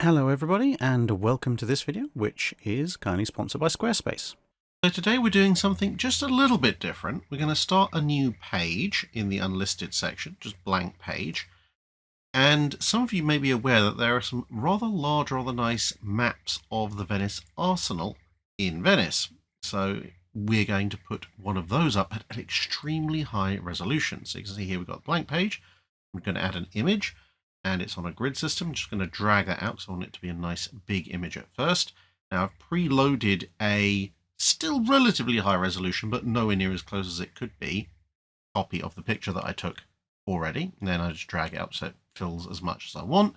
Hello everybody, and welcome to this video, which is kindly sponsored by Squarespace. So today we're doing something just a little bit different. We're going to start a new page in the unlisted section, just blank page. And some of you may be aware that there are some rather large, rather nice maps of the Venice Arsenal in Venice. So we're going to put one of those up at an extremely high resolution. So you can see here we've got a blank page. We're going to add an image. And it's on a grid system. I'm just going to drag that out, so I want it to be a nice big image at first. Now I've preloaded a still relatively high resolution, but nowhere near as close as it could be, copy of the picture that I took already. And then I just drag it up so it fills as much as I want.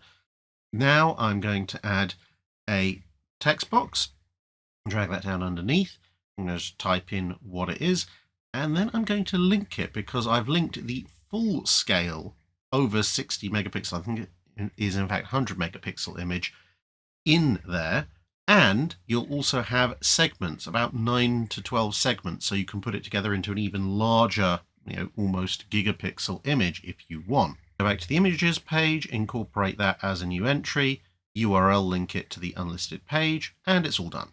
Now I'm going to add a text box, drag that down underneath. I'm going to just type in what it is, and then I'm going to link it because I've linked the full scale over 60 megapixel, I think it is in fact 100 megapixel image in there. And you'll also have segments, about 9 to 12 segments, so you can put it together into an even larger, almost gigapixel image if you want. Go back to the images page, incorporate that as a new entry, URL link it to the unlisted page, and it's all done.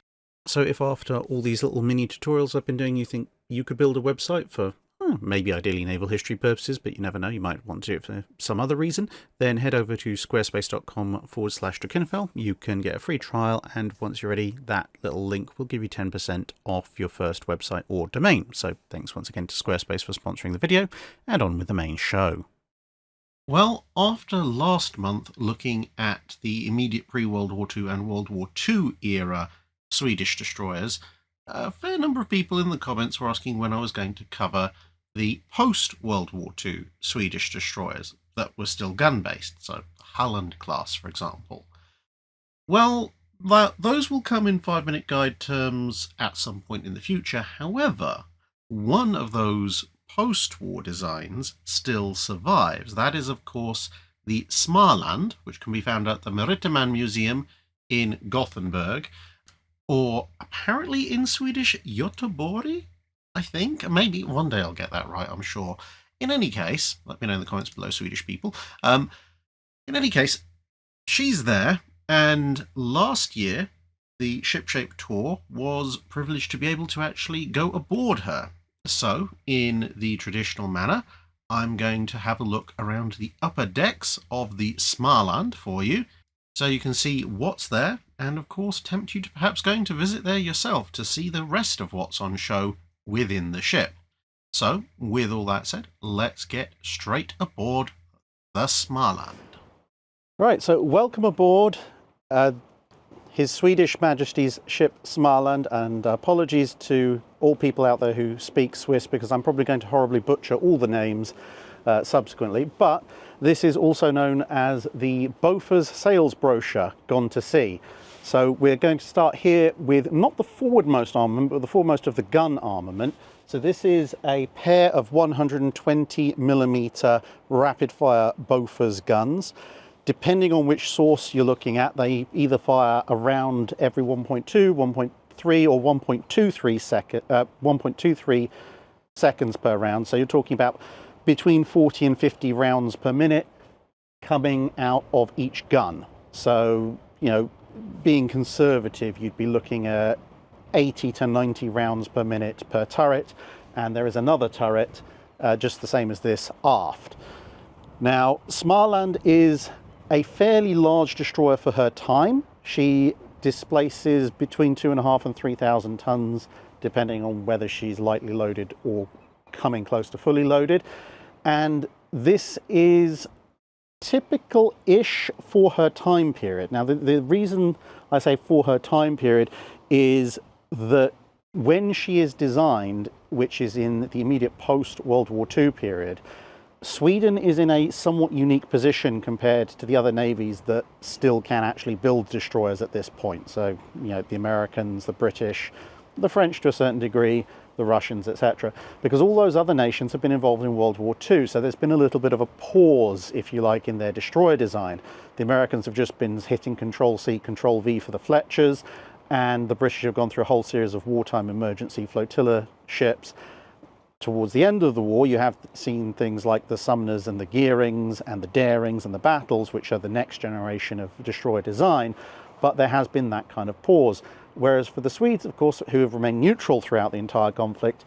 So if after all these little mini tutorials I've been doing, you think you could build a website for maybe ideally naval history purposes, but you never know, you might want to do it for some other reason, then head over to squarespace.com/Drakenfell. You can get a free trial, and once you're ready, that little link will give you 10% off your first website or domain. So thanks once again to Squarespace for sponsoring the video, and on with the main show. Well, after last month looking at the immediate pre-World War II and World War II era Swedish destroyers, a fair number of people in the comments were asking when I was going to cover the post-World War II Swedish destroyers that were still gun-based, so Holland class, for example. Well, those will come in 5-minute guide terms at some point in the future. However, one of those post-war designs still survives. That is, of course, the Smaland, which can be found at the Maritiman Museum in Gothenburg, or apparently in Swedish, Göteborg, I think. Maybe one day I'll get that right, I'm sure. In any case, let me know in the comments below, Swedish people. In any case, she's there, and last year, the Shipshape Tour was privileged to be able to actually go aboard her. So, in the traditional manner, I'm going to have a look around the upper decks of the Smaland for you, so you can see what's there, and of course tempt you to perhaps going to visit there yourself to see the rest of what's on show within the ship. So, with all that said, let's get straight aboard the Smaland. Right, so welcome aboard His Swedish Majesty's ship Smaland, and apologies to all people out there who speak Swiss because I'm probably going to horribly butcher all the names subsequently, but this is also known as the Bofors sales brochure gone to sea. So we're going to start here with not the forwardmost armament, but the foremost of the gun armament. So this is a pair of 120mm rapid-fire Bofors guns. Depending on which source you're looking at, they either fire around every 1.2, 1.3 or 1.23 seconds per round. So you're talking about between 40 and 50 rounds per minute coming out of each gun. So, being conservative, you'd be looking at 80 to 90 rounds per minute per turret, and there is another turret just the same as this aft. Now, Smaland is a fairly large destroyer for her time. She displaces between 2.5 and 3,000 tons, depending on whether she's lightly loaded or coming close to fully loaded. And this is typical-ish for her time period. Now, the reason I say for her time period is that when she is designed, which is in the immediate post-World War II period, Sweden is in a somewhat unique position compared to the other navies that still can actually build destroyers at this point. So, the Americans, the British, the French to a certain degree, the Russians, etc. Because all those other nations have been involved in World War II, so there's been a little bit of a pause, if you like, in their destroyer design. The Americans have just been hitting Control-C, Control-V for the Fletchers, and the British have gone through a whole series of wartime emergency flotilla ships. towards the end of the war, you have seen things like the Sumners and the Gearings and the Darings and the Battles, which are the next generation of destroyer design, but there has been that kind of pause. Whereas for the Swedes, of course, who have remained neutral throughout the entire conflict,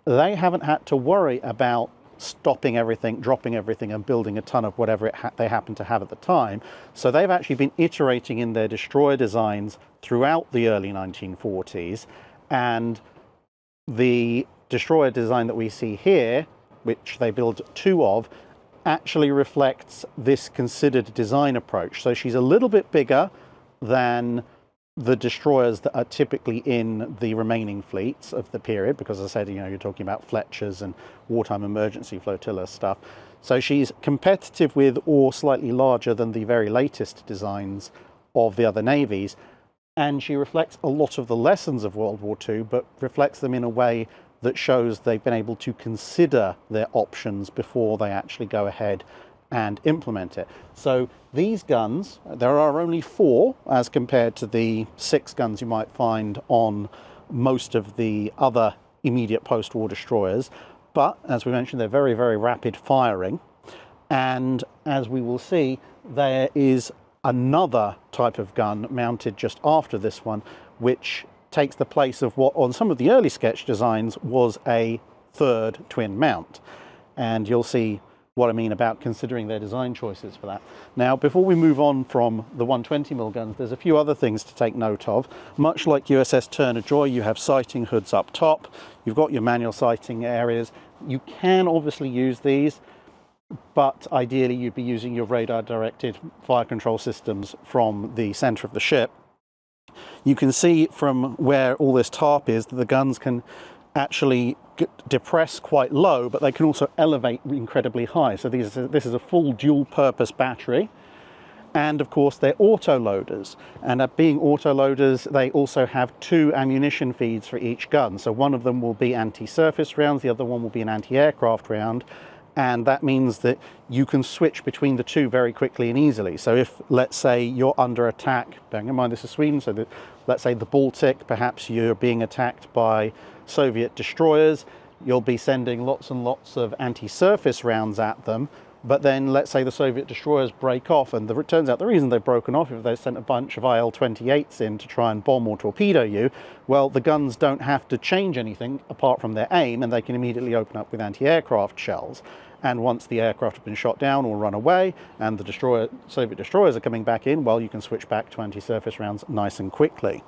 they haven't had to worry about stopping everything, dropping everything, and building a ton of whatever they happen to have at the time. So they've actually been iterating in their destroyer designs throughout the early 1940s, and the destroyer design that we see here, which they build 2 of, actually reflects this considered design approach. So she's a little bit bigger than the destroyers that are typically in the remaining fleets of the period, because as I said, you're talking about Fletchers and wartime emergency flotilla stuff. So she's competitive with or slightly larger than the very latest designs of the other navies, and she reflects a lot of the lessons of World War II, but reflects them in a way that shows they've been able to consider their options before they actually go ahead and implement it. So these guns, there are only 4 as compared to the 6 guns you might find on most of the other immediate post-war destroyers, but as we mentioned, they're very, very rapid firing, and as we will see, there is another type of gun mounted just after this one, which takes the place of what on some of the early sketch designs was a 3rd twin mount. And you'll see what I mean about considering their design choices for that. Now, before we move on from the 120mm guns, there's a few other things to take note of. Much like USS Turner Joy, you have sighting hoods up top. You've got your manual sighting areas. You can obviously use these, but ideally you'd be using your radar-directed fire control systems from the center of the ship. You can see from where all this tarp is that the guns can actually depress quite low, but they can also elevate incredibly high. So this is a full dual-purpose battery. And of course, they're auto-loaders. And being auto-loaders, they also have 2 ammunition feeds for each gun. So one of them will be anti-surface rounds, the other one will be an anti-aircraft round. And that means that you can switch between the 2 very quickly and easily. So if, let's say, you're under attack, bearing in mind this is Sweden, so let's say the Baltic, perhaps you're being attacked by Soviet destroyers, you'll be sending lots and lots of anti-surface rounds at them, but then let's say the Soviet destroyers break off, and it turns out the reason they've broken off is they've sent a bunch of IL-28s in to try and bomb or torpedo you. Well, the guns don't have to change anything apart from their aim, and they can immediately open up with anti-aircraft shells. And once the aircraft have been shot down or run away, and the Soviet destroyers are coming back in, well, you can switch back to anti-surface rounds nice and quickly.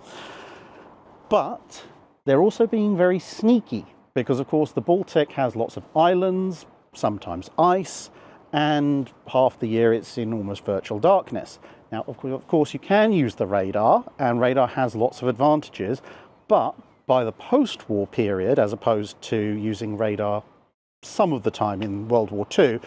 But they're also being very sneaky, because of course the Baltic has lots of islands, sometimes ice, and half the year it's in almost virtual darkness. Now, of course, you can use the radar, and radar has lots of advantages, but by the post-war period, as opposed to using radar some of the time in World War II,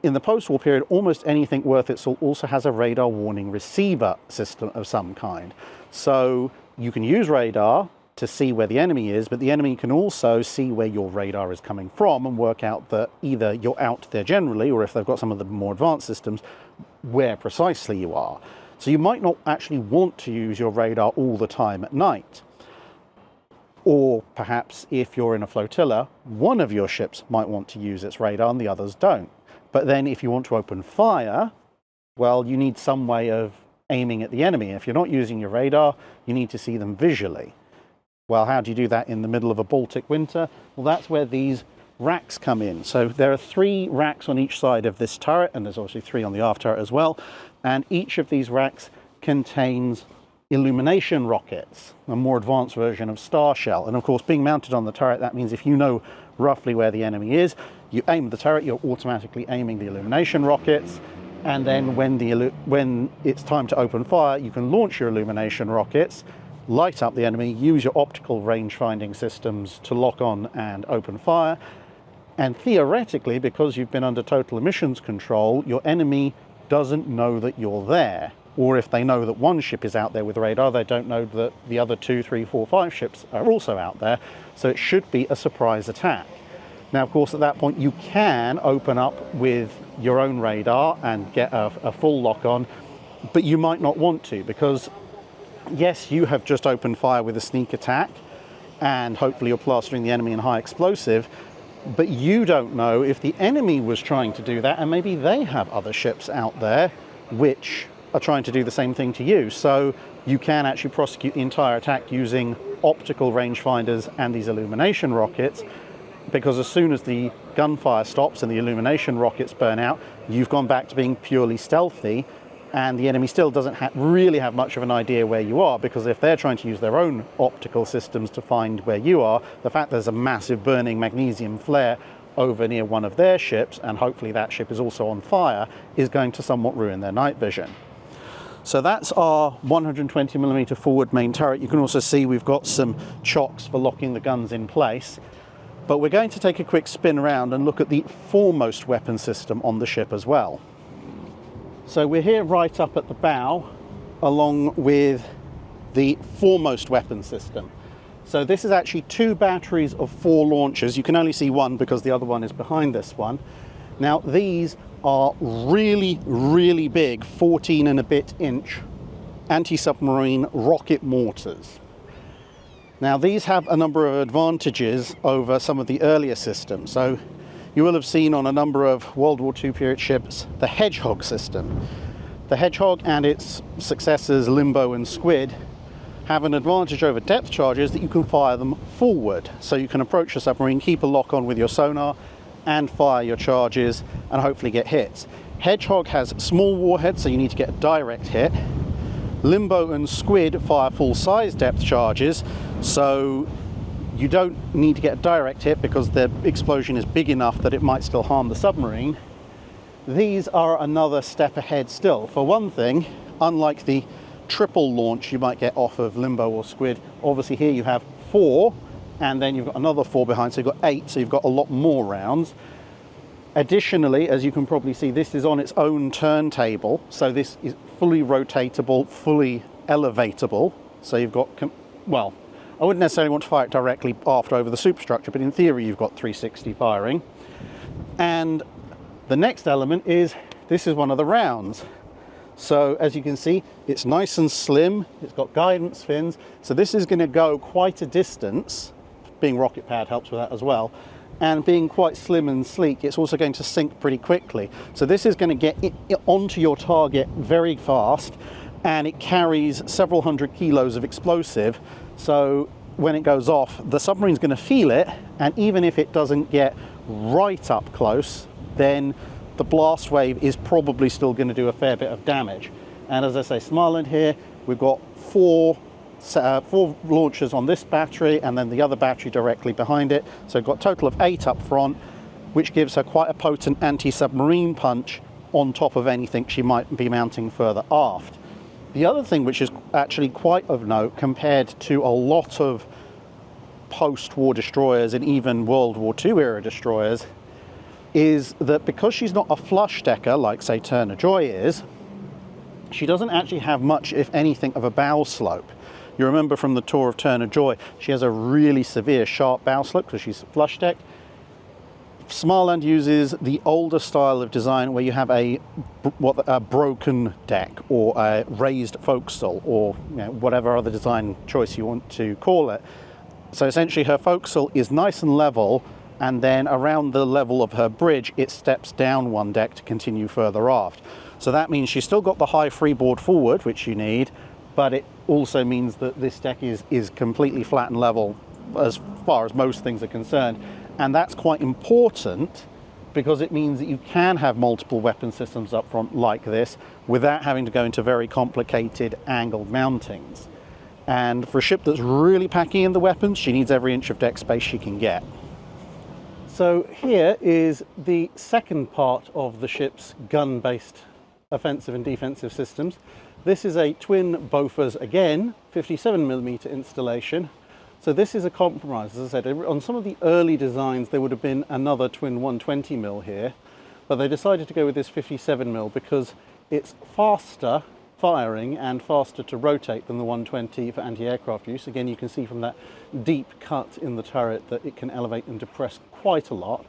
in the post-war period, almost anything worth its salt also has a radar warning receiver system of some kind. So you can use radar to see where the enemy is, but the enemy can also see where your radar is coming from and work out that either you're out there generally, or if they've got some of the more advanced systems, where precisely you are. So you might not actually want to use your radar all the time at night. Or perhaps if you're in a flotilla, one of your ships might want to use its radar and the others don't. But then if you want to open fire, well, you need some way of aiming at the enemy. If you're not using your radar, you need to see them visually. Well, how do you do that in the middle of a Baltic winter? Well, that's where these racks come in. So there are 3 racks on each side of this turret, and there's obviously 3 on the aft turret as well. And each of these racks contains illumination rockets, a more advanced version of Star Shell. And of course, being mounted on the turret, that means if you know roughly where the enemy is, you aim the turret, you're automatically aiming the illumination rockets. And then when it's time to open fire, you can launch your illumination rockets, light up the enemy, use your optical range finding systems to lock on and open fire. And theoretically, because you've been under total emissions control, your enemy doesn't know that you're there. Or if they know that one ship is out there with radar, they don't know that the other 2, 3, 4, 5 ships are also out there. So it should be a surprise attack. Now, of course, at that point, you can open up with your own radar and get a full lock on, but you might not want to, because yes, you have just opened fire with a sneak attack, and hopefully you're plastering the enemy in high explosive, But you don't know if the enemy was trying to do that, and maybe they have other ships out there which are trying to do the same thing to you. So you can actually prosecute the entire attack using optical rangefinders and these illumination rockets, because as soon as the gunfire stops and the illumination rockets burn out, you've gone back to being purely stealthy, and the enemy still doesn't really have much of an idea where you are, because if they're trying to use their own optical systems to find where you are, the fact there's a massive burning magnesium flare over near one of their ships, and hopefully that ship is also on fire, is going to somewhat ruin their night vision. So that's our 120mm forward main turret. You can also see we've got some chocks for locking the guns in place. But we're going to take a quick spin around and look at the foremost weapon system on the ship as well. So we're here right up at the bow, along with the foremost weapon system. So this is actually 2 batteries of 4 launchers. You can only see one because the other one is behind this one. Now these are really, really big 14 and a bit inch anti-submarine rocket mortars. Now these have a number of advantages over some of the earlier systems. So you will have seen on a number of World War II period ships the Hedgehog system. The Hedgehog and its successors Limbo and Squid have an advantage over depth charges that you can fire them forward. So you can approach a submarine, keep a lock on with your sonar and fire your charges and hopefully get hits. Hedgehog has small warheads, so you need to get a direct hit. Limbo and Squid fire full-size depth charges, so you don't need to get a direct hit because the explosion is big enough that it might still harm the submarine. These are another step ahead still. For one thing, unlike the triple launch you might get off of Limbo or Squid, obviously here you have 4, and then you've got another 4 behind, so you've got 8, so you've got a lot more rounds. Additionally, as you can probably see, this is on its own turntable, so this is fully rotatable, fully elevatable. So you've got, well, I wouldn't necessarily want to fire it directly aft over the superstructure, but in theory you've got 360 firing. And the next element is, this is one of the rounds. So as you can see, it's nice and slim, it's got guidance fins, so this is going to go quite a distance. Being rocket powered helps with that as well. And being quite slim and sleek, it's also going to sink pretty quickly. So this is going to get onto your target very fast, and it carries several hundred kilos of explosive. So when it goes off, the submarine's going to feel it, and even if it doesn't get right up close, then the blast wave is probably still going to do a fair bit of damage. And as I say, Smaland here, we've got 4 launchers on this battery, and then the other battery directly behind it. So we've got a total of 8 up front, which gives her quite a potent anti-submarine punch on top of anything she might be mounting further aft. The other thing which is actually quite of note compared to a lot of post-war destroyers and even World War II era destroyers is that because she's not a flush decker like say Turner Joy is, she doesn't actually have much, if anything, of a bow slope. You remember from the tour of Turner Joy, she has a really severe sharp bow slope because she's flush decked. Smaland uses the older style of design where you have a broken deck or a raised forecastle, or whatever other design choice you want to call it. So essentially her forecastle is nice and level, and then around the level of her bridge it steps down one deck to continue further aft. So that means she's still got the high freeboard forward, which you need, but it also means that this deck is completely flat and level as far as most things are concerned. And that's quite important because it means that you can have multiple weapon systems up front like this without having to go into very complicated angled mountings. And for a ship that's really packing in the weapons, she needs every inch of deck space she can get. So here is the second part of the ship's gun-based offensive and defensive systems. This is a twin Bofors, again, 57mm installation. So this is a compromise. As I said, on some of the early designs there would have been another twin 120mm here, but they decided to go with this 57mm because it's faster firing and faster to rotate than the 120 for anti-aircraft use. Again, you can see from that deep cut in the turret that it can elevate and depress quite a lot.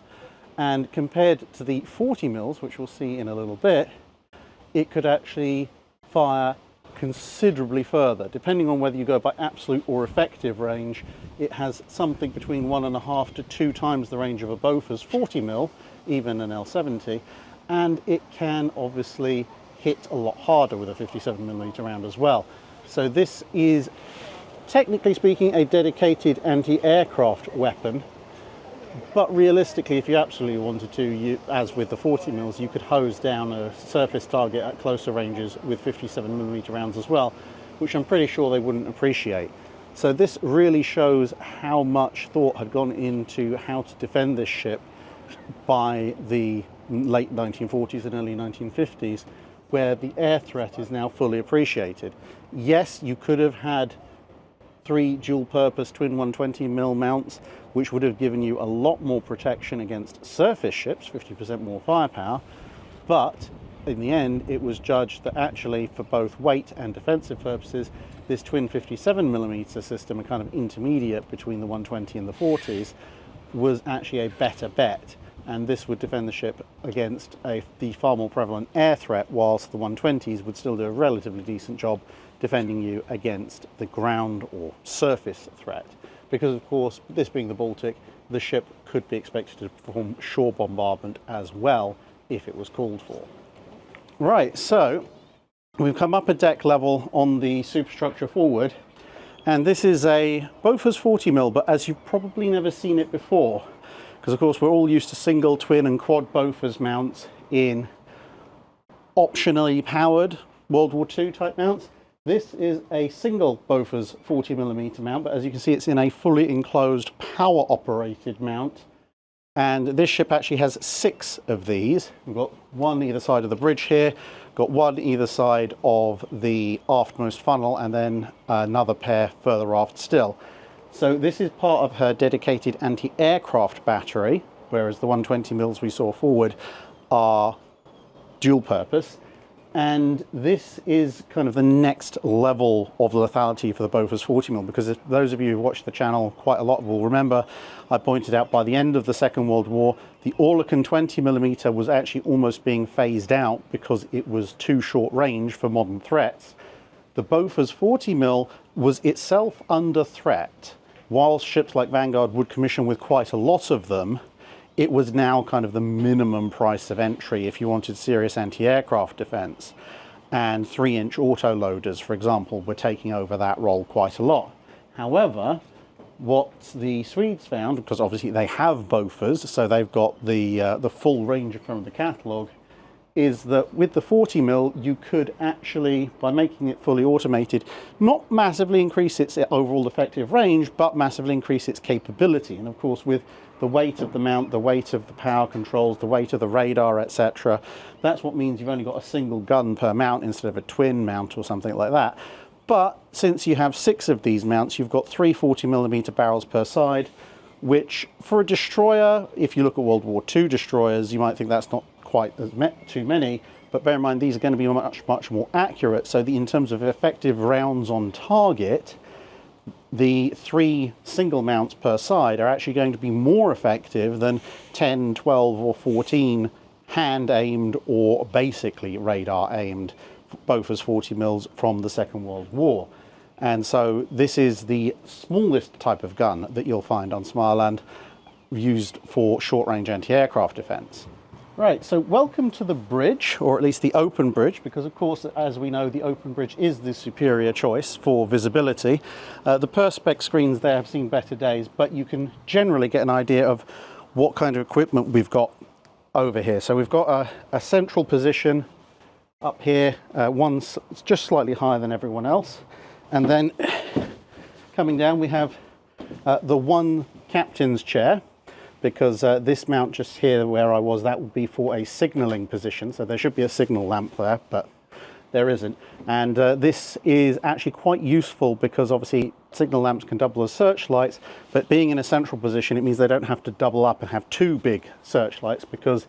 And compared to the 40mm, which we'll see in a little bit, it could actually fire considerably further. Depending on whether you go by absolute or effective range, it has something between 1.5 to 2 times the range of a Bofors 40mm, even an L70, and it can obviously hit a lot harder with a 57mm round as well. So this is, technically speaking, a dedicated anti-aircraft weapon, but realistically, if you absolutely wanted to, as with the 40mm, you could hose down a surface target at closer ranges with 57mm rounds as well, which I'm pretty sure they wouldn't appreciate. So this really shows how much thought had gone into how to defend this ship by the late 1940s and early 1950s, where the air threat is now fully appreciated. Yes, you could have had 3 dual-purpose twin 120mm mounts, which would have given you a lot more protection against surface ships, 50% more firepower, but in the end it was judged that actually for both weight and defensive purposes, this twin 57mm system, a kind of intermediate between the 120 and the 40s, was actually a better bet, and this would defend the ship against the far more prevalent air threat, whilst the 120s would still do a relatively decent job defending you against the ground or surface threat. Because of course, this being the Baltic, the ship could be expected to perform shore bombardment as well if it was called for. Right, so we've come up a deck level on the superstructure forward, and this is a Bofors 40mm, but as you've probably never seen it before, because of course we're all used to single, twin and quad Bofors mounts in optionally powered World War II type mounts. This is a single Bofors 40mm mount, but as you can see, it's in a fully enclosed power operated mount. And this ship actually has 6 of these. We've got one either side of the bridge here, got one either side of the aftmost funnel, and then another pair further aft still. So this is part of her dedicated anti-aircraft battery, whereas the 120mm we saw forward are dual purpose. And this is kind of the next level of lethality for the Bofors 40mm, because if those of you who've watched the channel quite a lot will remember, I pointed out by the end of the Second World War, the Oerlikon 20mm was actually almost being phased out because it was too short range for modern threats. The Bofors 40mm was itself under threat. While ships like Vanguard would commission with quite a lot of them, it was now kind of the minimum price of entry if you wanted serious anti-aircraft defense. And 3-inch autoloaders, for example, were taking over that role quite a lot. However, what the Swedes found, because obviously they have Bofors, so they've got the full range from the catalogue, is that with the 40mm you could actually, by making it fully automated, not massively increase its overall effective range, but massively increase its capability. And of course, with the weight of the mount, the weight of the power controls, the weight of the radar, etc., that's what means you've only got a single gun per mount instead of a twin mount or something like that. But since you have 6 of these mounts, you've got 3 40mm barrels per side, which for a destroyer, if you look at World War II destroyers, you might think that's not quite as too many, but bear in mind these are going to be much more accurate. So in terms of effective rounds on target, the 3 single mounts per side are actually going to be more effective than 10, 12 or 14 hand aimed or basically radar aimed Bofors 40mm from the Second World War. And so this is the smallest type of gun that you'll find on Smaland, used for short-range anti-aircraft defense. Right, so welcome to the bridge, or at least the open bridge, because of course, as we know, the open bridge is the superior choice for visibility. The Perspex screens there have seen better days, but you can generally get an idea of what kind of equipment we've got over here. So we've got a central position up here, one's just slightly higher than everyone else. And then coming down, we have the one captain's chair, because this mount just here where I was, that would be for a signalling position. So there should be a signal lamp there, but there isn't. And this is actually quite useful because obviously signal lamps can double as searchlights, but being in a central position, it means they don't have to double up and have 2 big searchlights, because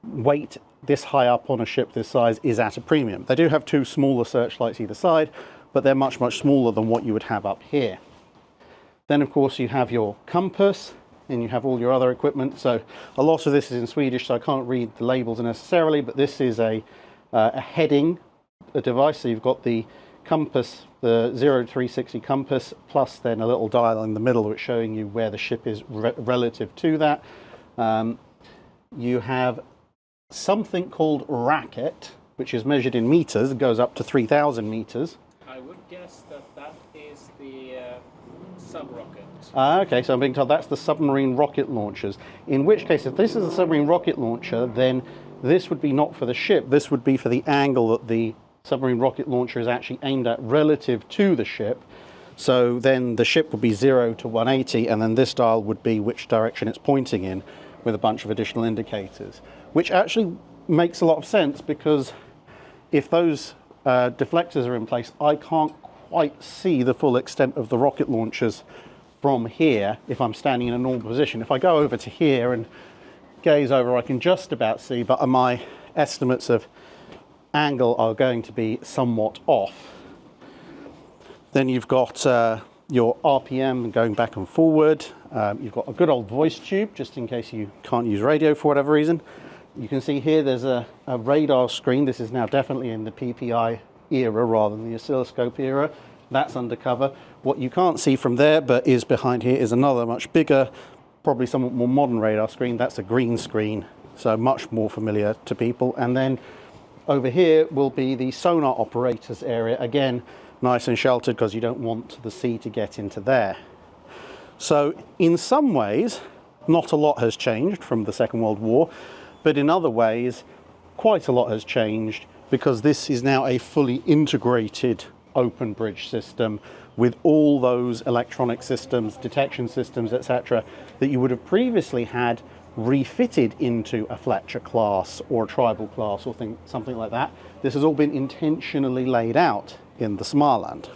weight this high up on a ship this size is at a premium. They do have 2 smaller searchlights either side, but they're much smaller than what you would have up here. Then of course you have your compass, and you have all your other equipment. So a lot of this is in Swedish, so I can't read the labels necessarily, but this is a heading device. So you've got the compass, the 0 to 360 compass, plus then a little dial in the middle which showing you where the ship is relative to that. You have something called racket, which is measured in meters. It goes up to 3,000 meters. I would guess that that is the sub-rocket. Okay, so I'm being told that's the submarine rocket launchers. In which case, if this is a submarine rocket launcher, then this would be not for the ship. This would be for the angle that the submarine rocket launcher is actually aimed at relative to the ship. So then the ship would be 0 to 180, and then this dial would be which direction it's pointing in, with a bunch of additional indicators, which actually makes a lot of sense, because if those deflectors are in place, I can't quite see the full extent of the rocket launchers from here if I'm standing in a normal position. If I go over to here and gaze over, I can just about see, but my estimates of angle are going to be somewhat off. Then you've got your RPM going back and forward. You've got a good old voice tube, just in case you can't use radio for whatever reason. You can see here there's a radar screen. This is now definitely in the PPI era rather than the oscilloscope era. That's undercover. What you can't see from there, but is behind here, is another much bigger, probably somewhat more modern radar screen. That's a green screen, so much more familiar to people. And then over here will be the sonar operators area. Again, nice and sheltered because you don't want the sea to get into there. So in some ways, not a lot has changed from the Second World War, but in other ways, quite a lot has changed, because this is now a fully integrated open bridge system with all those electronic systems, detection systems, etc., that you would have previously had refitted into a Fletcher class or a Tribal class or something like that. This has all been intentionally laid out in the Smaland.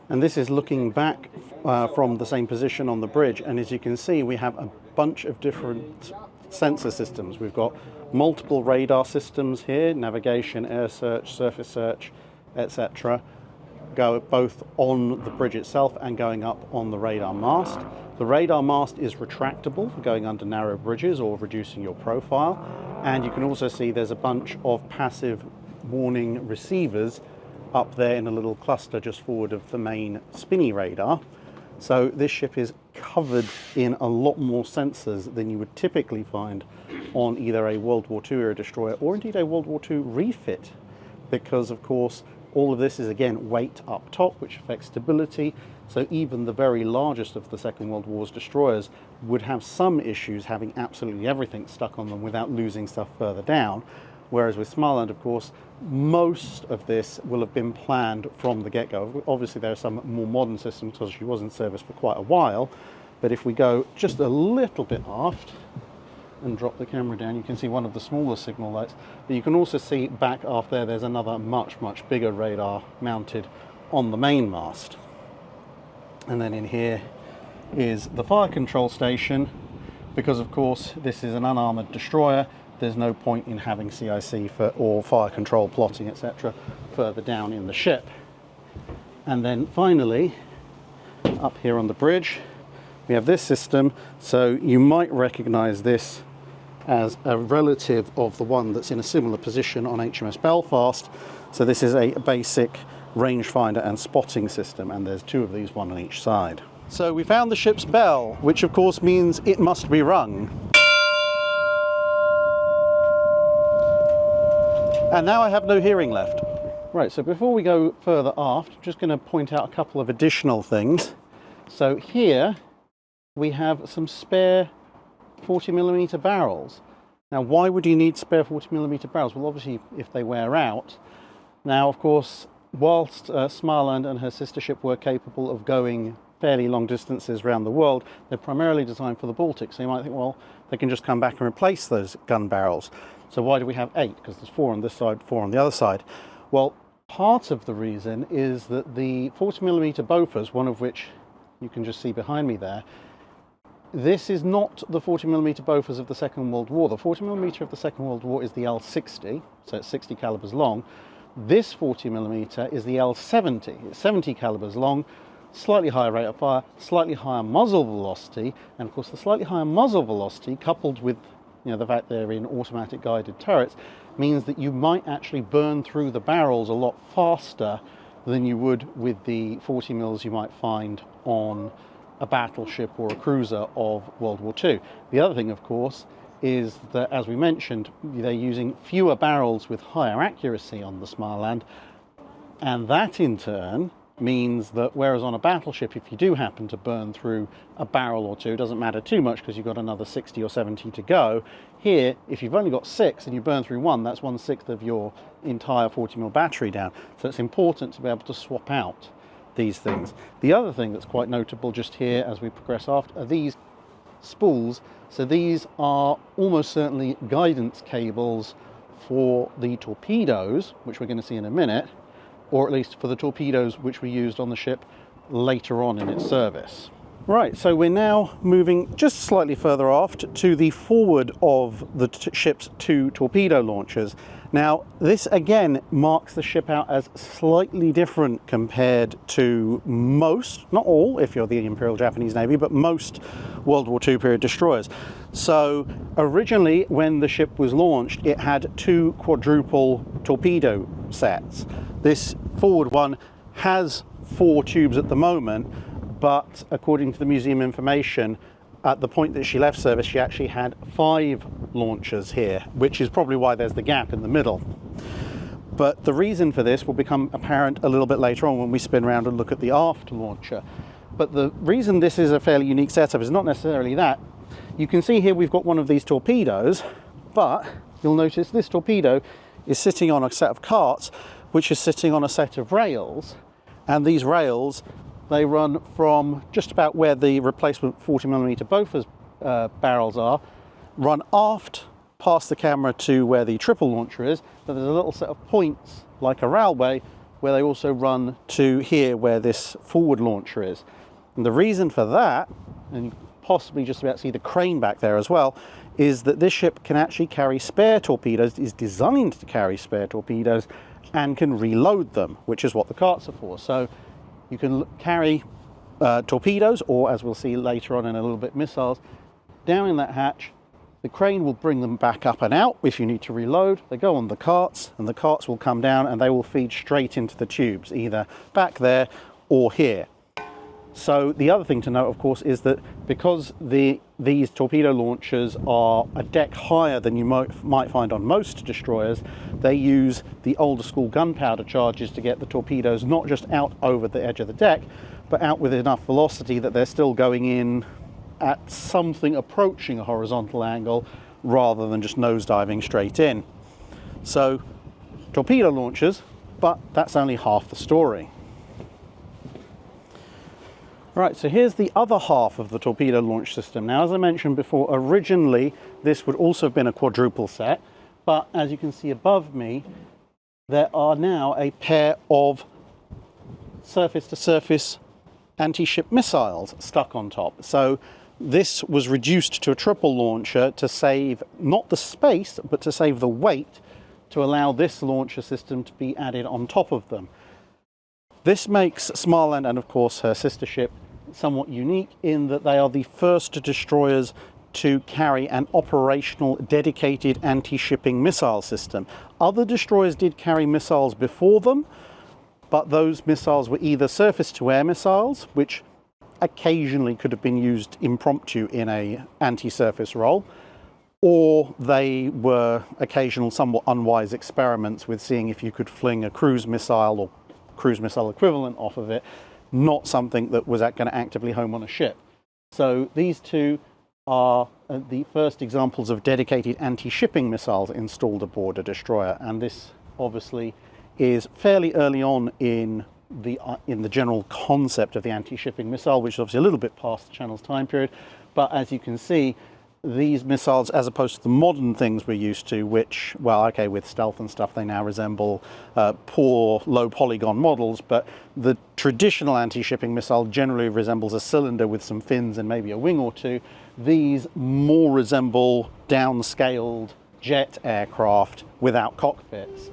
And this is looking back from the same position on the bridge, and as you can see, we have a bunch of different sensor systems. We've got multiple radar systems here, navigation, air search, surface search, etc., go both on the bridge itself and going up on the radar mast. The radar mast is retractable for going under narrow bridges or reducing your profile, and you can also see there's a bunch of passive warning receivers up there in a little cluster just forward of the main spinny radar. So this ship is covered in a lot more sensors than you would typically find on either a World War II era destroyer or indeed a World War II refit, because of course all of this is again weight up top, which affects stability. So even the very largest of the Second World War's destroyers would have some issues having absolutely everything stuck on them without losing stuff further down. Whereas with Smaland, of course, most of this will have been planned from the get-go. Obviously, there are some more modern systems because she was in service for quite a while. But if we go just a little bit aft and drop the camera down, you can see one of the smaller signal lights. But you can also see back aft there, there's another much, much bigger radar mounted on the main mast. And then in here is the fire control station, because of course this is an unarmoured destroyer. There's no point in having CIC or fire control plotting, etc., further down in the ship. And then finally, up here on the bridge, we have this system. So you might recognize this as a relative of the one that's in a similar position on HMS Belfast. So this is a basic rangefinder and spotting system, and there's two of these, one on each side. So we found the ship's bell, which of course means it must be rung. And now I have no hearing left. Right, so before we go further aft, I'm just going to point out a couple of additional things. So here we have some spare 40mm barrels. Now, why would you need spare 40mm barrels? Well, obviously, if they wear out. Now, of course, whilst Smaland and her sister ship were capable of going fairly long distances around the world, they're primarily designed for the Baltic. So you might think, well, they can just come back and replace those gun barrels. So why do we have 8? Because there's 4 on this side, 4 on the other side. Well, part of the reason is that the 40mm Bofors, one of which you can just see behind me there, this is not the 40mm Bofors of the Second World War. The 40mm of the Second World War is the L60, so it's 60 calibers long. This 40mm is the L70. It's 70 calibers long, slightly higher rate of fire, slightly higher muzzle velocity, and of course the slightly higher muzzle velocity coupled with the fact they're in automatic guided turrets means that you might actually burn through the barrels a lot faster than you would with the 40 mils you might find on a battleship or a cruiser of World War II. The other thing, of course, is that, as we mentioned, they're using fewer barrels with higher accuracy on the Smaland, and that in turn means that whereas on a battleship, if you do happen to burn through a barrel or two, it doesn't matter too much because you've got another 60 or 70 to go. Here, if you've only got 6 and you burn through one, that's 1/6 of your entire 40 mil battery down. So it's important to be able to swap out these things. The other thing that's quite notable just here as we progress after are these spools. So these are almost certainly guidance cables for the torpedoes, which we're going to see in a minute, or at least for the torpedoes which we used on the ship later on in its service. Right, so we're now moving just slightly further aft to the forward of the ship's 2 torpedo launchers. Now, this again marks the ship out as slightly different compared to most, not all if you're the Imperial Japanese Navy, but most World War II period destroyers. So originally when the ship was launched, it had 2 quadruple torpedo sets. This forward one has 4 tubes at the moment, but according to the museum information, at the point that she left service, she actually had 5 launchers here, which is probably why there's the gap in the middle. But the reason for this will become apparent a little bit later on when we spin around and look at the aft launcher. But the reason this is a fairly unique setup is not necessarily that. You can see here we've got one of these torpedoes, but you'll notice this torpedo is sitting on a set of carts, which is sitting on a set of rails, and these rails, they run from just about where the replacement 40mm Bofors barrels are, run aft past the camera to where the triple launcher is, but there's a little set of points like a railway where they also run to here where this forward launcher is. And the reason for that, and you possibly just about see the crane back there as well, is that this ship can actually carry spare torpedoes, is designed to carry spare torpedoes, and can reload them, which is what the carts are for. So you can carry torpedoes, or as we'll see later on in a little bit, missiles, down in that hatch. The crane will bring them back up and out if you need to reload. They go on the carts, and the carts will come down and they will feed straight into the tubes, either back there or here. So the other thing to note, of course, is that because these torpedo launchers are a deck higher than you might find on most destroyers, they use the older school gunpowder charges to get the torpedoes not just out over the edge of the deck, but out with enough velocity that they're still going in at something approaching a horizontal angle rather than just nosediving straight in. So torpedo launchers, but that's only half the story. Right, so here's the other half of the torpedo launch system. Now, as I mentioned before, originally this would also have been a quadruple set, but as you can see above me, there are now a pair of surface-to-surface anti-ship missiles stuck on top. So this was reduced to a triple launcher to save not the space, but to save the weight, to allow this launcher system to be added on top of them. This makes Smaland, and of course her sister ship, somewhat unique in that they are the first destroyers to carry an operational dedicated anti-shipping missile system. Other destroyers did carry missiles before them, but those missiles were either surface-to-air missiles, which occasionally could have been used impromptu in a anti-surface role, or they were occasional somewhat unwise experiments with seeing if you could fling a cruise missile or cruise missile equivalent off of it, not something that was going to actively home on a ship. So these two are the first examples of dedicated anti-shipping missiles installed aboard a destroyer, and this obviously is fairly early on in the general concept of the anti-shipping missile, which is obviously a little bit past the Channel's time period. But as you can see, these missiles, as opposed to the modern things we're used to, which, well, okay, with stealth and stuff, they now resemble poor, low polygon models, but the traditional anti-shipping missile generally resembles a cylinder with some fins and maybe a wing or two. These more resemble downscaled jet aircraft without cockpits,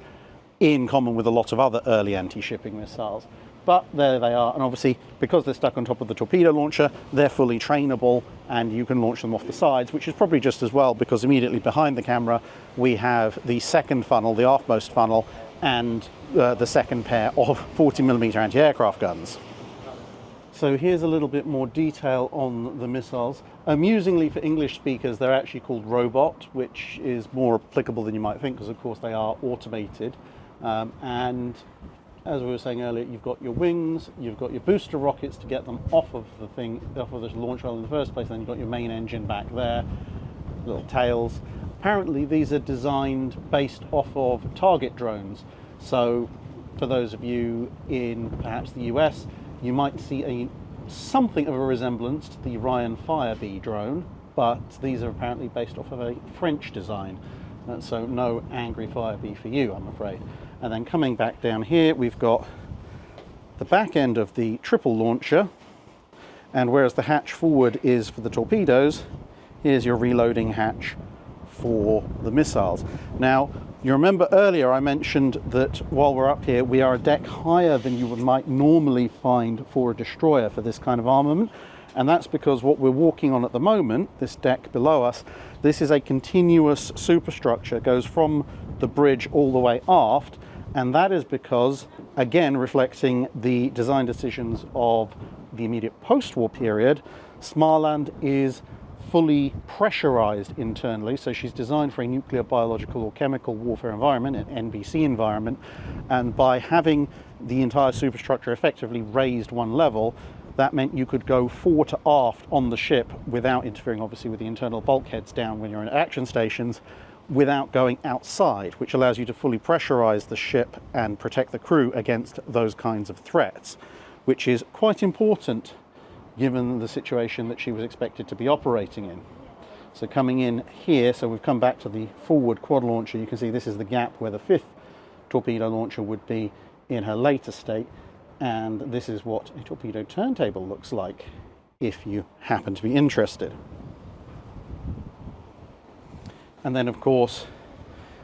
in common with a lot of other early anti-shipping missiles. But there they are, and obviously because they're stuck on top of the torpedo launcher, they're fully trainable and you can launch them off the sides, which is probably just as well, because immediately behind the camera we have the second funnel, the aftmost funnel, and the second pair of 40mm anti-aircraft guns. So here's a little bit more detail on the missiles. Amusingly for English speakers, they're actually called robot, which is more applicable than you might think, because of course they are automated. And as we were saying earlier, you've got your wings, you've got your booster rockets to get them off of the thing, off of the launch well in the first place, then you've got your main engine back there, little tails. Apparently these are designed based off of target drones. So for those of you in perhaps the US, you might see something of a resemblance to the Ryan Firebee drone, but these are apparently based off of a French design. So no angry Firebee for you, I'm afraid. And then coming back down here, we've got the back end of the triple launcher, and whereas the hatch forward is for the torpedoes, here's your reloading hatch for the missiles. Now, you remember earlier I mentioned that while we're up here, we are a deck higher than you might normally find for a destroyer for this kind of armament. And that's because what we're walking on at the moment, this deck below us, this is a continuous superstructure, goes from the bridge all the way aft. And that is because, again, reflecting the design decisions of the immediate post-war period, Smaland is fully pressurized internally. So she's designed for a nuclear, biological or chemical warfare environment, an NBC environment. And by having the entire superstructure effectively raised one level, that meant you could go fore to aft on the ship without interfering, obviously, with the internal bulkheads down when you're in action stations, without going outside, which allows you to fully pressurize the ship and protect the crew against those kinds of threats, which is quite important given the situation that she was expected to be operating in. So coming in here, so we've come back to the forward quad launcher, you can see this is the gap where the 5th torpedo launcher would be in her later state, and this is what a torpedo turntable looks like if you happen to be interested. And then of course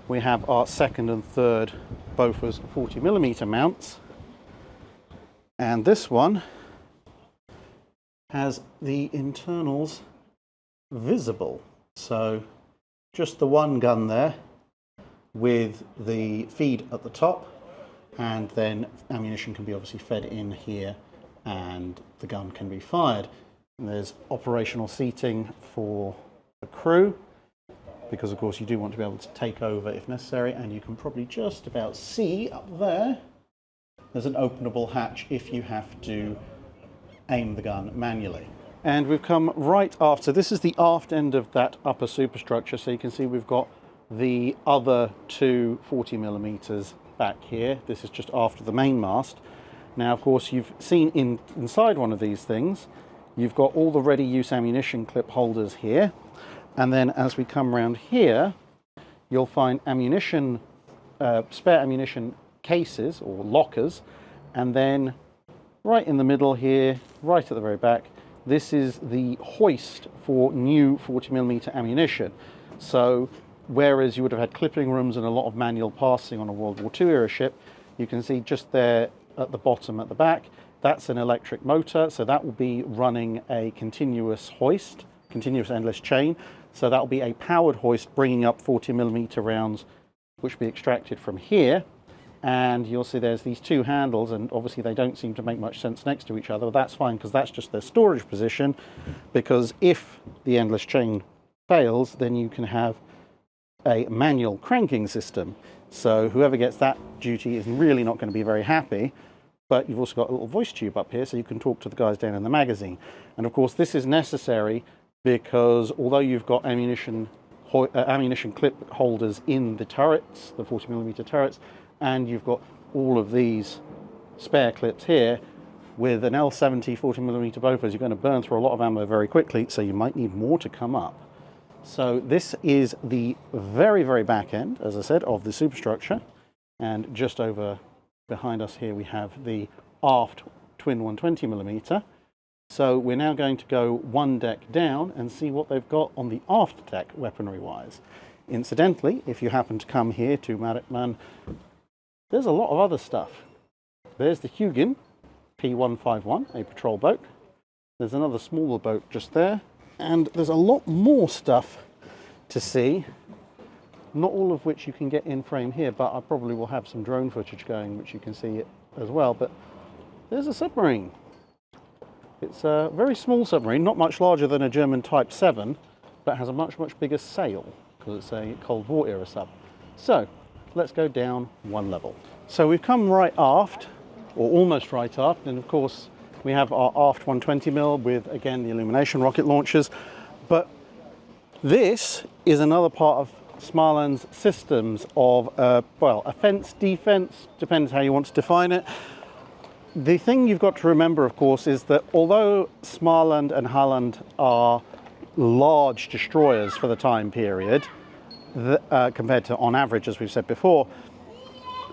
we have our second and third Bofors 40mm mounts, and this one has the internals visible. So just the one gun there with the feed at the top, and then ammunition can be obviously fed in here and the gun can be fired. And there's operational seating for the crew, because of course you do want to be able to take over if necessary, and you can probably just about see up there there's an openable hatch if you have to aim the gun manually. And we've come right after, this is the aft end of that upper superstructure, so you can see we've got the other two 40mm back here. This is just after the main mast. Now of course you've seen inside one of these things, you've got all the ready use ammunition clip holders here, and then as we come around here you'll find ammunition, spare ammunition cases or lockers, and then right in the middle here, right at the very back, this is the hoist for new 40mm ammunition. So whereas you would have had clipping rooms and a lot of manual passing on a World War II era ship, you can see just there at the bottom at the back, that's an electric motor, so that will be running a continuous hoist, continuous endless chain. So that will be a powered hoist bringing up 40mm rounds, which will be extracted from here. And you'll see there's these two handles, and obviously they don't seem to make much sense next to each other, but that's fine because that's just their storage position, because if the endless chain fails, then you can have a manual cranking system. So whoever gets that duty is really not going to be very happy. But you've also got a little voice tube up here so you can talk to the guys down in the magazine. And of course this is necessary because although you've got ammunition clip holders in the turrets, the 40mm turrets, and you've got all of these spare clips here, with an L70 40mm Bofors you're going to burn through a lot of ammo very quickly, so you might need more to come up. So this is the very, very back end, as I said, of the superstructure, and just over behind us here we have the aft twin 120mm. So we're now going to go one deck down and see what they've got on the aft deck weaponry wise. Incidentally, if you happen to come here to Maritiman, there's a lot of other stuff. There's the Hugin P151, a patrol boat. There's another smaller boat just there, and there's a lot more stuff to see not all of which you can get in frame here, but I probably will have some drone footage going which you can see it as well. But there's a submarine. It's a very small submarine, not much larger than a German Type 7, but has a much bigger sail because it's a Cold War era sub. So let's go down one level. So we've come right aft, or almost right aft, and of course we have our aft 120mm with, again, the illumination rocket launchers. But this is another part of Smaland's systems of, well, offence, defence, depends how you want to define it. The thing you've got to remember, of course, is that although Smaland and Halland are large destroyers for the time period, compared to on average, as we've said before,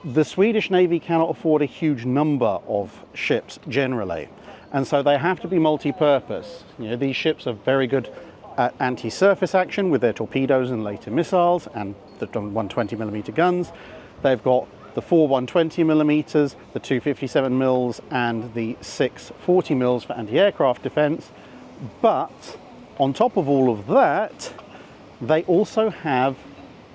the Swedish Navy cannot afford a huge number of ships generally, and so they have to be multi-purpose. You know, these ships are very good at anti-surface action with their torpedoes and later missiles and the 120mm guns. They've got the 4 120mm, the 2 57mm, and the 6 40mm for anti-aircraft defence. But on top of all of that, they also have,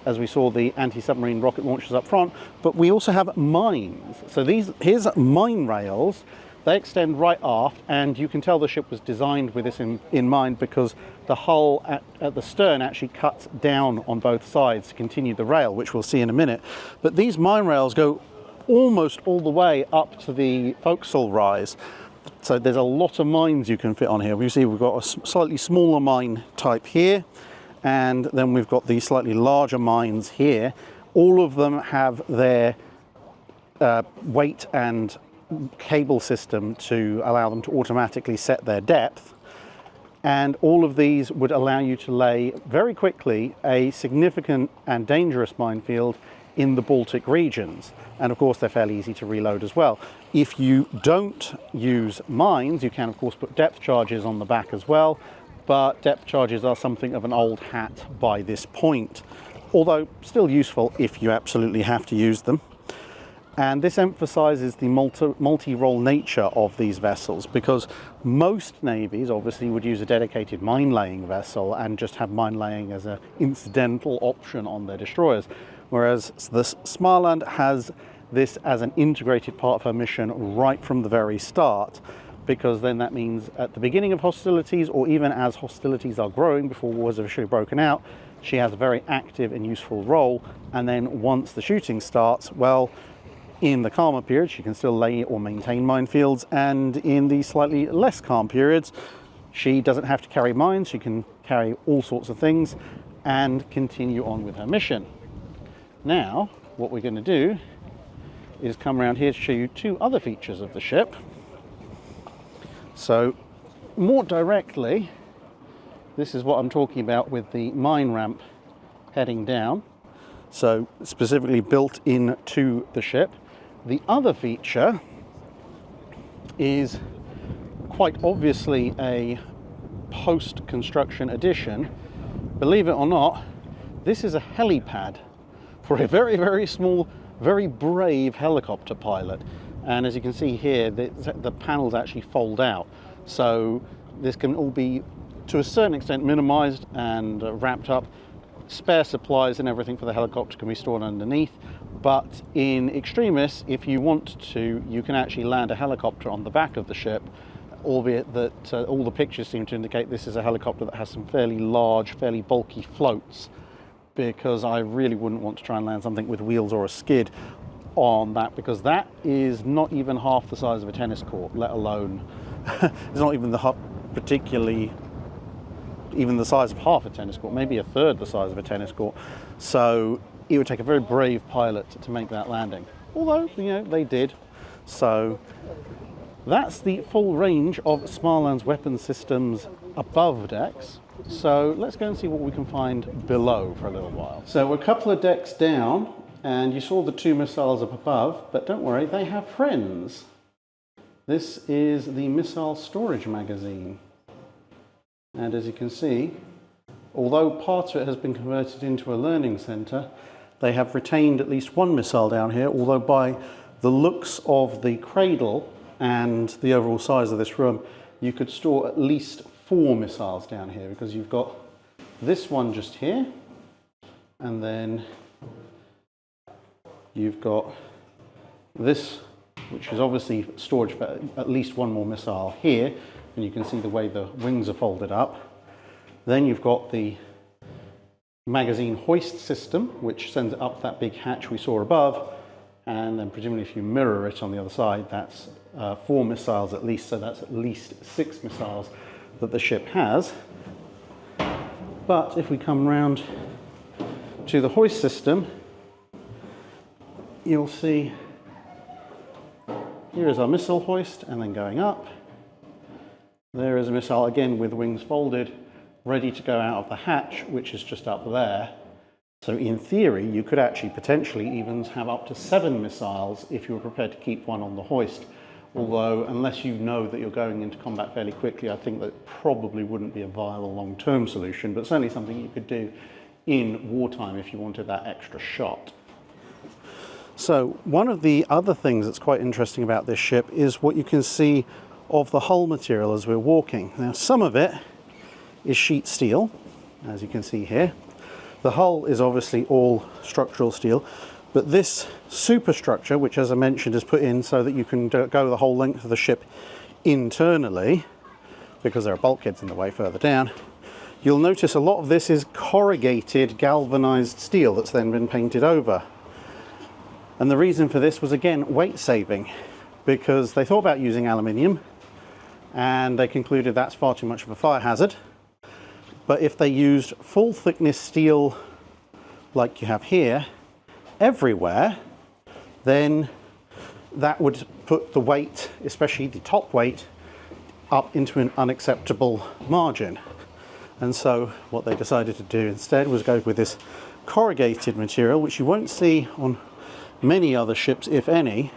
as we saw, the anti-submarine rocket launchers up front, but we also have mines. So here's mine rails. They extend right aft, and you can tell the ship was designed with this in mind, because the hull at the stern actually cuts down on both sides to continue the rail, which we'll see in a minute. But these mine rails go almost all the way up to the forecastle rise. So there's a lot of mines you can fit on here. We see we've got a slightly smaller mine type here, and then we've got the slightly larger mines here. All of them have their weight and cable system to allow them to automatically set their depth, and all of these would allow you to lay very quickly a significant and dangerous minefield in the Baltic regions. And of course they're fairly easy to reload as well. If you don't use mines, you can of course put depth charges on the back as well, but depth charges are something of an old hat by this point, although still useful if you absolutely have to use them. And this emphasizes the multi-role nature of these vessels, because most navies obviously would use a dedicated mine-laying vessel and just have mine-laying as an incidental option on their destroyers, whereas the Smaland has this as an integrated part of her mission right from the very start, because then that means at the beginning of hostilities, or even as hostilities are growing before wars have actually broken out, she has a very active and useful role. And then once the shooting starts, well, in the calmer periods, she can still lay or maintain minefields, and in the slightly less calm periods, she doesn't have to carry mines. She can carry all sorts of things and continue on with her mission. Now, what we're going to do is come around here to show you two other features of the ship. So, more directly, this is what I'm talking about with the mine ramp heading down. So, specifically built into the ship. The other feature is quite obviously a post-construction addition. Believe it or not, this is a helipad for a very, very small, very brave helicopter pilot. And as you can see here, the panels actually fold out. So this can all be, to a certain extent, minimized and wrapped up. Spare supplies and everything for the helicopter can be stored underneath. But in extremis, if you want to, you can actually land a helicopter on the back of the ship, albeit that all the pictures seem to indicate this is a helicopter that has some fairly large, fairly bulky floats, because I really wouldn't want to try and land something with wheels or a skid on that, because that is not even half the size of a tennis court, let alone, it's not even particularly even the size of half a tennis court, maybe a third the size of a tennis court. So it would take a very brave pilot to make that landing. Although, you know, they did. So that's the full range of Smaland's weapon systems above decks. So let's go and see what we can find below for a little while. So we're a couple of decks down, and you saw the two missiles up above, but don't worry, they have friends. This is the missile storage magazine. And as you can see, although part of it has been converted into a learning centre, they have retained at least one missile down here, although by the looks of the cradle and the overall size of this room, you could store at least 4 missiles down here, because you've got this one just here, and then you've got this, which is obviously storage for at least one more missile here, and you can see the way the wings are folded up. Then you've got the magazine hoist system, which sends it up that big hatch we saw above, and then presumably if you mirror it on the other side, that's 4 missiles at least, so that's at least 6 missiles that the ship has. But if we come round to the hoist system, you'll see here is our missile hoist, and then going up, there is a missile again with wings folded, ready to go out of the hatch, which is just up there. So in theory, you could actually potentially even have up to 7 missiles if you were prepared to keep one on the hoist. Although, unless you know that you're going into combat fairly quickly, I think that probably wouldn't be a viable long-term solution, but certainly something you could do in wartime if you wanted that extra shot. So one of the other things that's quite interesting about this ship is what you can see of the hull material as we're walking. Now, some of it is sheet steel, as you can see here. The hull is obviously all structural steel, but this superstructure, which as I mentioned is put in so that you can go the whole length of the ship internally, because there are bulkheads in the way further down, you'll notice a lot of this is corrugated galvanized steel that's then been painted over. And the reason for this was, again, weight saving, because they thought about using aluminium and they concluded that's far too much of a fire hazard. But if they used full thickness steel like you have here everywhere, then that would put the weight, especially the top weight, up into an unacceptable margin. And so what they decided to do instead was go with this corrugated material, which you won't see on many other ships, if any.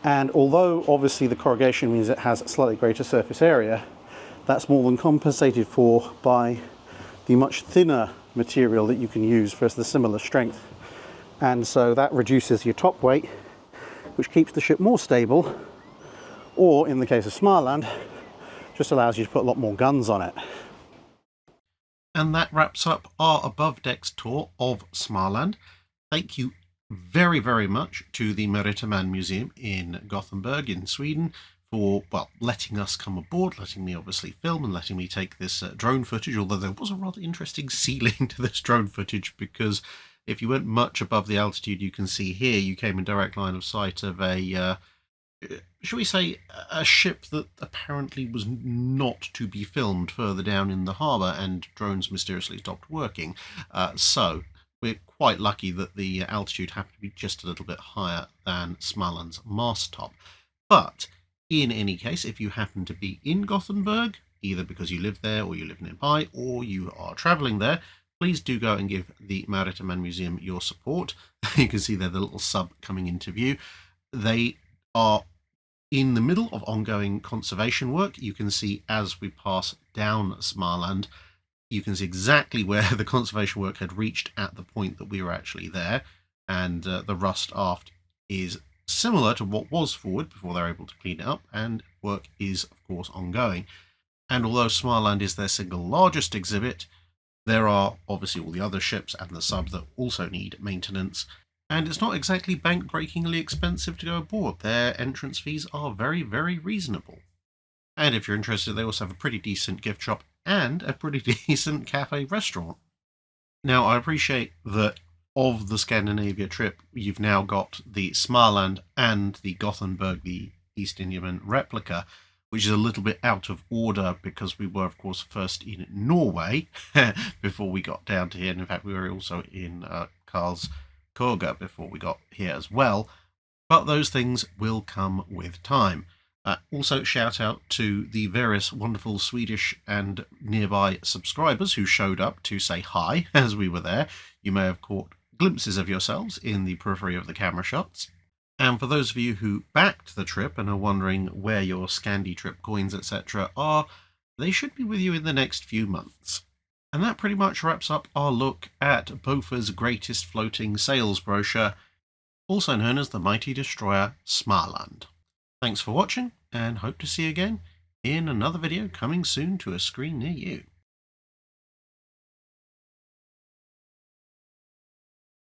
And although obviously the corrugation means it has a slightly greater surface area, that's more than compensated for by the much thinner material that you can use for the similar strength. And so that reduces your top weight, which keeps the ship more stable, or in the case of Smaland, just allows you to put a lot more guns on it. And that wraps up our above decks tour of Smaland. Thank you very, very much to the Maritiman Museum in Gothenburg in Sweden for, well, letting us come aboard, letting me obviously film and letting me take this drone footage, although there was a rather interesting ceiling to this drone footage, because if you went much above the altitude you can see here, you came in direct line of sight of a, shall we say, a ship that apparently was not to be filmed further down in the harbour, and drones mysteriously stopped working. So we're quite lucky that the altitude happened to be just a little bit higher than Smaland's mast top. But in any case, if you happen to be in Gothenburg, either because you live there or you live nearby or you are travelling there, please do go and give the Maritiman Museum your support. You can see there the little sub coming into view. They are in the middle of ongoing conservation work. You can see as we pass down Smaland, you can see exactly where the conservation work had reached at the point that we were actually there, and the rust aft is similar to what was forward before they're able to clean it up, and work is of course ongoing. And although Smaland is their single largest exhibit, there are obviously all the other ships and the sub that also need maintenance, and it's not exactly bank-breakingly expensive to go aboard. Their entrance fees are very, very reasonable. And if you're interested, they also have a pretty decent gift shop and a pretty decent cafe restaurant. Now, I appreciate that of the Scandinavia trip, you've now got the Smaland and the Gothenburg, the East Indiaman replica, which is a little bit out of order because we were, of course, first in Norway before we got down to here. And in fact, we were also in Karlskoga before we got here as well. But those things will come with time. Also, shout out to the various wonderful Swedish and nearby subscribers who showed up to say hi as we were there. You may have caught glimpses of yourselves in the periphery of the camera shots. And for those of you who backed the trip and are wondering where your Scandi trip coins, etc. are, they should be with you in the next few months. And that pretty much wraps up our look at Bofors' greatest floating sails brochure, also known as the mighty destroyer Smaland. Thanks for watching, and hope to see you again in another video coming soon to a screen near you.